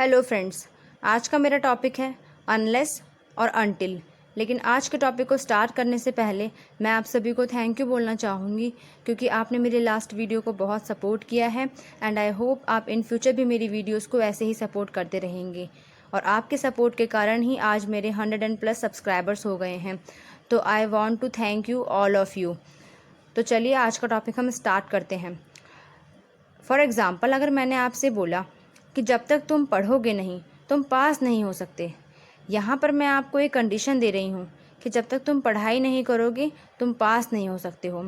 Hello friends, आज का मेरा टॉपिक है अनलेस और अनटिल। लेकिन आज के टॉपिक को स्टार्ट करने से पहले मैं आप सभी को थैंक यू बोलना चाहूँगी, क्योंकि आपने मेरे लास्ट वीडियो को बहुत सपोर्ट किया है एंड आई होप आप इन फ्यूचर भी मेरी वीडियोस को ऐसे ही सपोर्ट करते रहेंगे। और आपके सपोर्ट के कारण ही आज मेरे 100+ सब्सक्राइबर्स हो गए हैं। तो I want to thank you all of you. तो चलिए आज का टॉपिक हम स्टार्ट करते हैं। फॉर एग्ज़ाम्पल, अगर मैंने आपसे बोला कि जब तक तुम पढ़ोगे नहीं तुम पास नहीं हो सकते, यहाँ पर मैं आपको एक कंडीशन दे रही हूँ कि जब तक तुम पढ़ाई नहीं करोगे तुम पास नहीं हो सकते हो।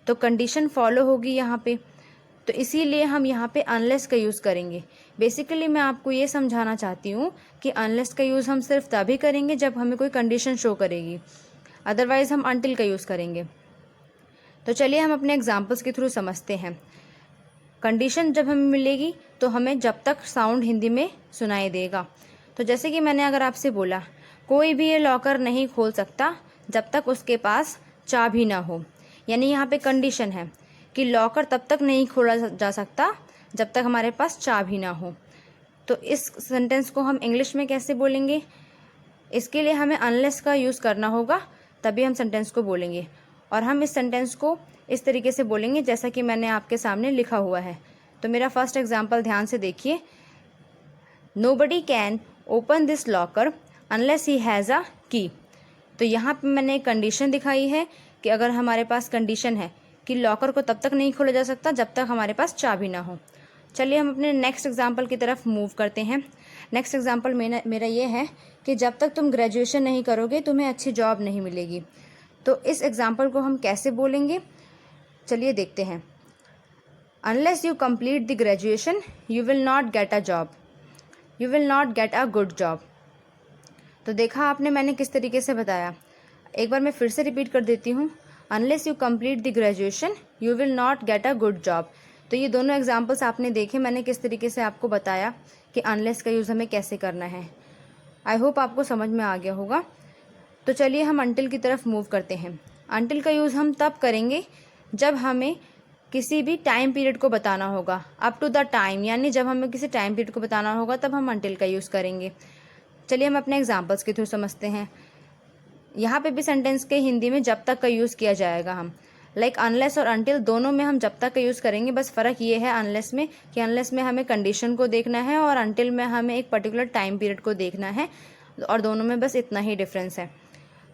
तो कंडीशन फॉलो होगी यहाँ पे, तो इसीलिए हम यहाँ पे अनलेस का यूज़ करेंगे। बेसिकली मैं आपको ये समझाना चाहती हूँ कि अनलेस का यूज़ हम सिर्फ तभी करेंगे जब हमें कोई कंडीशन शो करेगी, अदरवाइज़ हम अनटिल का यूज़ करेंगे। तो चलिए हम अपने एग्जाम्पल्स के थ्रू समझते हैं। कंडीशन जब हमें मिलेगी तो हमें जब तक साउंड हिंदी में सुनाई देगा। तो जैसे कि मैंने अगर आपसे बोला कोई भी ये लॉकर नहीं खोल सकता जब तक उसके पास चाबी ना हो, यानी यहाँ पे कंडीशन है कि लॉकर तब तक नहीं खोला जा सकता जब तक हमारे पास चाबी ना हो। तो इस सेंटेंस को हम इंग्लिश में कैसे बोलेंगे? इसके लिए हमें अनलेस का यूज़ करना होगा, तभी हम सेंटेंस को बोलेंगे। और हम इस सेंटेंस को इस तरीके से बोलेंगे जैसा कि मैंने आपके सामने लिखा हुआ है। तो मेरा फर्स्ट एग्जाम्पल ध्यान से देखिए। Nobody can open this locker unless he has a की। तो यहाँ पे मैंने एक कंडीशन दिखाई है कि अगर हमारे पास कंडीशन है कि लॉकर को तब तक नहीं खोला जा सकता जब तक हमारे पास चाबी ना हो। चलिए हम अपने नेक्स्ट एग्जाम्पल की तरफ मूव करते हैं। नेक्स्ट एग्जाम्पल मेरा ये है कि जब तक तुम ग्रेजुएशन नहीं करोगे तुम्हें अच्छी जॉब नहीं मिलेगी। तो इस एग्जाम्पल को हम कैसे बोलेंगे, चलिए देखते हैं। Unless you complete the graduation you will not get a job, you will not get a good job. तो देखा आपने मैंने किस तरीके से बताया। एक बार मैं फिर से रिपीट कर देती हूँ। Unless you complete the graduation you will not get a good job. तो ये दोनों एग्जाम्पल्स आपने देखे, मैंने किस तरीके से आपको बताया कि अनलेस का यूज़ हमें कैसे करना है। आई होप आपको समझ में आ गया होगा। तो चलिए हम अनटिल की तरफ मूव करते हैं। अनटिल का यूज़ हम तब करेंगे जब हमें किसी भी टाइम पीरियड को बताना होगा, अप टू द टाइम, यानी जब हमें किसी टाइम पीरियड को बताना होगा तब हम अनटिल का यूज़ करेंगे। चलिए हम अपने एग्जांपल्स के थ्रू समझते हैं। यहाँ पे भी सेंटेंस के हिंदी में जब तक का यूज़ किया जाएगा। हम लाइक अनलेस और अनटिल दोनों में हम जब तक का यूज़ करेंगे, बस फ़र्क ये है अनलेस में कि अनलेस में हमें कंडीशन को देखना है और अनटिल में हमें एक पर्टिकुलर टाइम पीरियड को देखना है, और दोनों में बस इतना ही डिफरेंस है।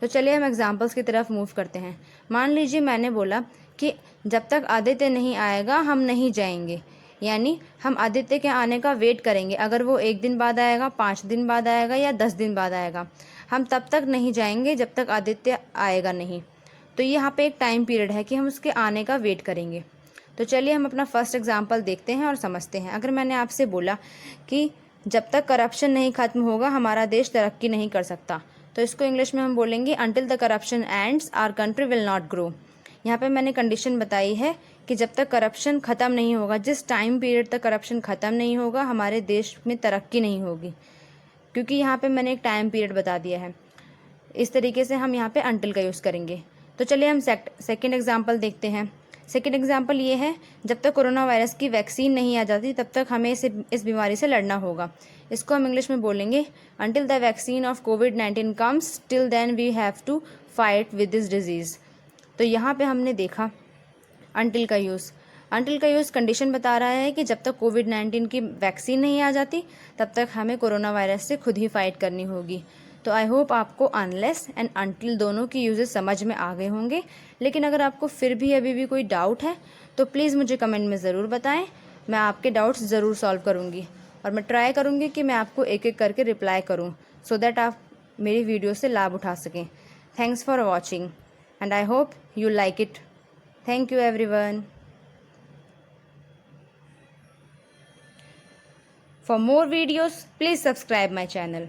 तो चलिए हम एग्जांपल्स की तरफ मूव करते हैं। मान लीजिए मैंने बोला कि जब तक आदित्य नहीं आएगा हम नहीं जाएंगे, यानी हम आदित्य के आने का वेट करेंगे। अगर वो 1 दिन बाद आएगा, 5 दिन बाद आएगा या 10 दिन बाद आएगा, हम तब तक नहीं जाएंगे जब तक आदित्य आएगा नहीं। तो यहाँ पे एक टाइम पीरियड है कि हम उसके आने का वेट करेंगे। तो चलिए हम अपना फर्स्ट एग्जाम्पल देखते हैं और समझते हैं। अगर मैंने आपसे बोला कि जब तक करप्शन नहीं ख़त्म होगा हमारा देश तरक्की नहीं कर सकता, तो इसको इंग्लिश में हम बोलेंगे until the corruption ends our country will not grow. यहाँ पे मैंने कंडीशन बताई है कि जब तक करप्शन ख़त्म नहीं होगा, जिस टाइम पीरियड तक करप्शन ख़त्म नहीं होगा हमारे देश में तरक्की नहीं होगी, क्योंकि यहाँ पे मैंने एक टाइम पीरियड बता दिया है। इस तरीके से हम यहाँ पे अनटिल का यूज़ करेंगे। तो चलिए हम सेकेंड एग्जाम्पल देखते हैं। सेकेंड एग्जाम्पल ये है, जब तक कोरोना वायरस की वैक्सीन नहीं आ जाती तब तक हमें इस बीमारी से लड़ना होगा। इसको हम इंग्लिश में बोलेंगे अंटिल द वैक्सीन ऑफ कोविड-19 comes till then we have to fight with this disease. तो यहाँ पे हमने देखा अनटिल का यूज़। अनटिल का यूज़ कंडीशन बता रहा है कि जब तक कोविड-19 की वैक्सीन नहीं आ जाती तब तक हमें कोरोना वायरस से खुद ही फाइट करनी होगी। तो आई होप आपको अनलेस एंड अनटिल दोनों की यूजेस समझ में आ गए होंगे। लेकिन अगर आपको फिर भी अभी भी कोई डाउट है तो प्लीज़ मुझे कमेंट में ज़रूर बताएं, मैं आपके डाउट्स ज़रूर सॉल्व करूँगी और मैं ट्राई करूँगी कि मैं आपको एक एक करके रिप्लाई करूँ, सो दैट आप मेरी वीडियो से लाभ उठा सकें। Thanks for watching and I hope you like it. Thank you everyone. For more videos, please subscribe my channel.